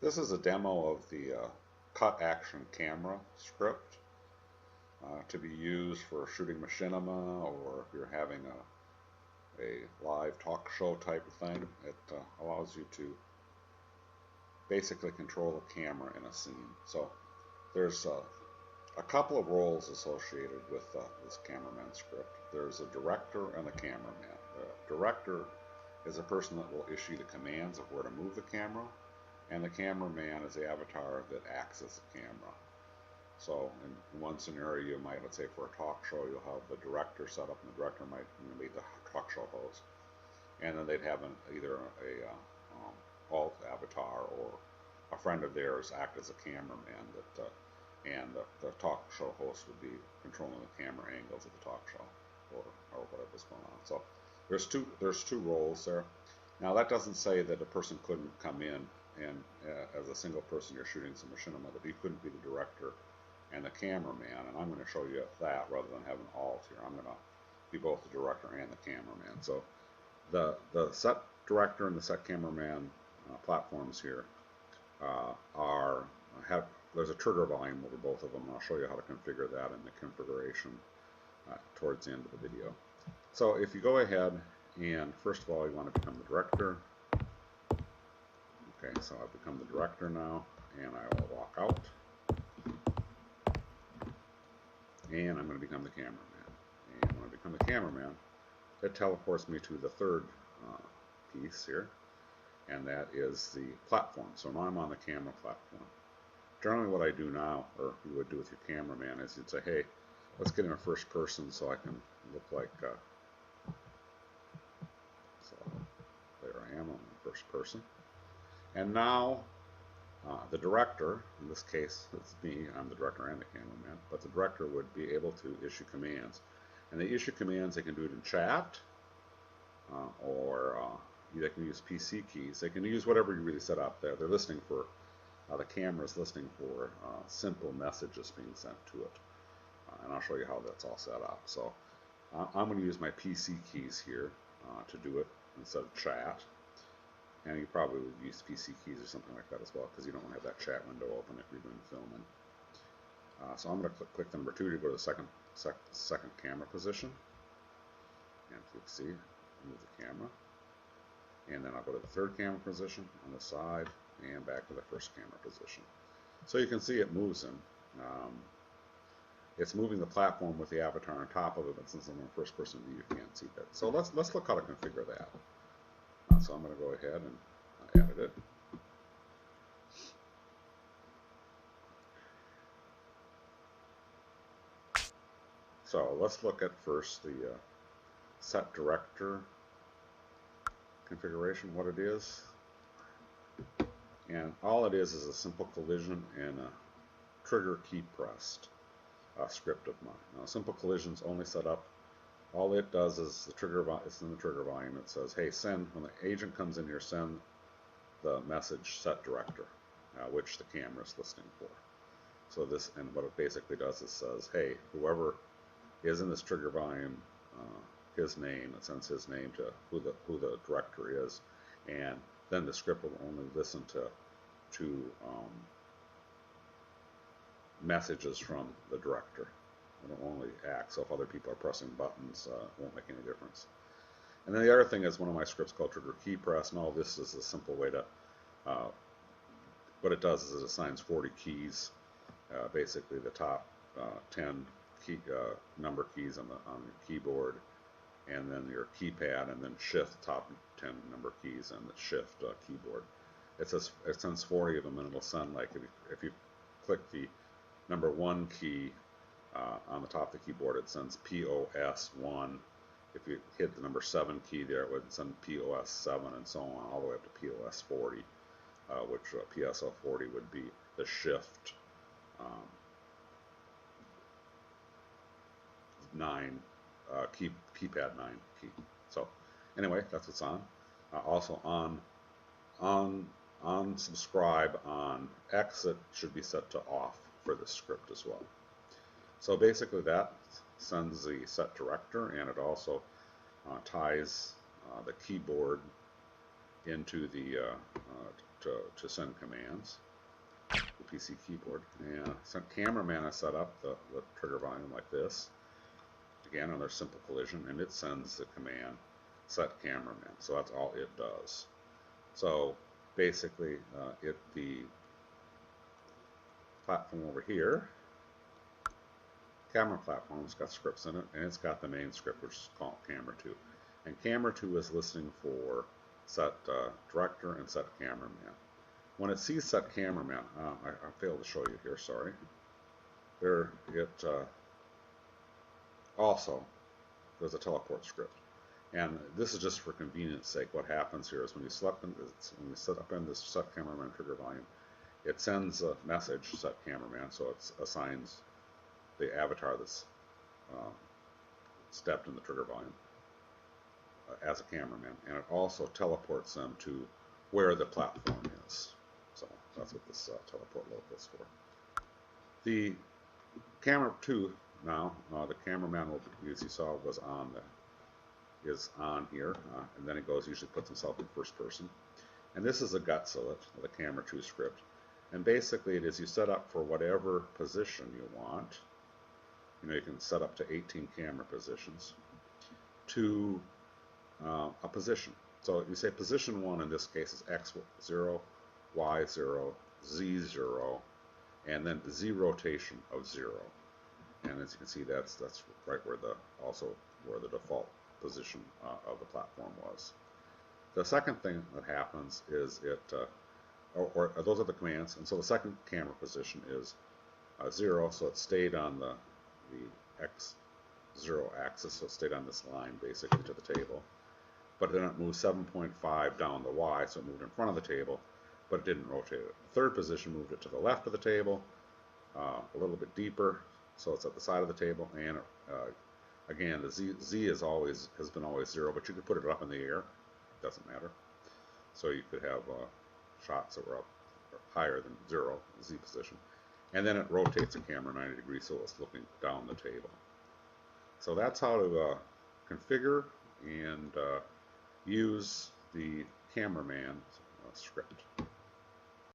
This is a demo of the cut action camera script to be used for shooting machinima, or if you're having a live talk show type of thing. It allows you to basically control a camera in a scene. So there's a couple of roles associated with this cameraman script. There's a director and a cameraman. The director is a person that will issue the commands of where to move the camera, and the cameraman is the avatar that acts as the camera. So in one scenario, you might, let's say for a talk show, you'll have the director set up, and the director might be the talk show host, and then they'd have either a alt avatar or a friend of theirs act as a cameraman and the talk show host would be controlling the camera angles of the talk show or whatever's going on. So there's two roles there. Now that doesn't say that a person couldn't come in and as a single person you're shooting some machinima, that you couldn't be the director and the cameraman, and I'm going to show you that rather than having alt here. I'm going to be both the director and the cameraman. So the set director and the set cameraman platforms here have there's a trigger volume over both of them, and I'll show you how to configure that in the configuration towards the end of the video. So if you go ahead and first of all you want to become the director. Okay, so I've become the director now, and I will walk out, and I'm going to become the cameraman. And when I become the cameraman, it teleports me to the third piece here, and that is the platform. So now I'm on the camera platform. Generally what I do now, or you would do with your cameraman, is you'd say, hey, let's get in a first person so I can look like, so there I am, I'm in first person. And now the director, in this case it's me, I'm the director and the cameraman, but the director would be able to issue commands. And they issue commands, they can do it in chat, or they can use PC keys. They can use whatever you really set up there. They're listening for, the camera is listening for simple messages being sent to it. And I'll show you how that's all set up. So I'm going to use my PC keys here to do it instead of chat. And you probably would use PC keys or something like that as well, because you don't have that chat window open if you're doing filming. So I'm going to click number 2 to go to the second camera position. And click C, move the camera. And then I'll go to the third camera position on the side and back to the first camera position. So you can see it moves him. It's moving the platform with the avatar on top of it, but since I'm in first person view, you can't see that. So let's look how to configure that. So I'm going to go ahead and edit it. So let's look at first the set director configuration, what it is. And all it is a simple collision and a trigger key pressed script of mine. Now, simple collisions only set up. All it does is the trigger. It's in the trigger volume. It says, "Hey, send when the agent comes in here, send the message set director, which the camera is listening for." So this, and what it basically does is says, "Hey, whoever is in this trigger volume, his name. It sends his name to who the director is, and then the script will only listen to messages from the director. It'll only act, so if other people are pressing buttons, it won't make any difference." And then the other thing is one of my scripts called trigger key press, and all this is a simple way to, what it does is it assigns 40 keys, basically the top 10 key, number keys on the keyboard, and then your keypad, and then shift top 10 number keys on the shift keyboard. It sends 40 of them, and it'll send, like, if you click the number 1 key on the top of the keyboard, it sends POS1. If you hit the number 7 key there, it would send POS7, and so on, all the way up to POS40, which PSO40 would be the shift 9 keypad 9 key. So anyway, that's what's on. Also on subscribe on exit should be set to off for the script as well. So basically that sends the set director, and it also ties the keyboard into the to send commands. The PC keyboard, and cameraman is set up the trigger volume like this. Again, another simple collision, and it sends the command set cameraman. So that's all it does. So basically, the platform over here, camera platform's got scripts in it, and it's got the main script, which is called camera 2. And camera 2 is listening for set director and set cameraman. When it sees set cameraman, I failed to show you here, sorry. There, also, there's a teleport script. And this is just for convenience sake. What happens here is when you set up in this set cameraman trigger volume, it sends a message, set cameraman, so it assigns the avatar that's stepped in the trigger volume as a cameraman. And it also teleports them to where the platform is. So that's what this teleport local is for. The camera 2 now, the cameraman will, as you saw, is on here, and then it usually puts himself in first person. And this is a gutsillet, the camera 2 script. And basically it is you set up for whatever position you want. You know, you can set up to 18 camera positions to a position. So you say position 1 in this case is X0, Y0, Z0, and then Z rotation of 0. And as you can see, that's right where where the default position of the platform was. The second thing that happens is or those are the commands, and so the second camera position is 0, so it stayed on the X0 axis, so it stayed on this line basically to the table. But then it moved 7.5 down the Y, so it moved in front of the table, but it didn't rotate it. The third position moved it to the left of the table, a little bit deeper, so it's at the side of the table, and again, the Z has been always 0, but you could put it up in the air. It doesn't matter. So you could have shots that were up higher than 0, Z position. And then it rotates the camera 90 degrees, so it's looking down the table. So that's how to configure and use the cameraman script.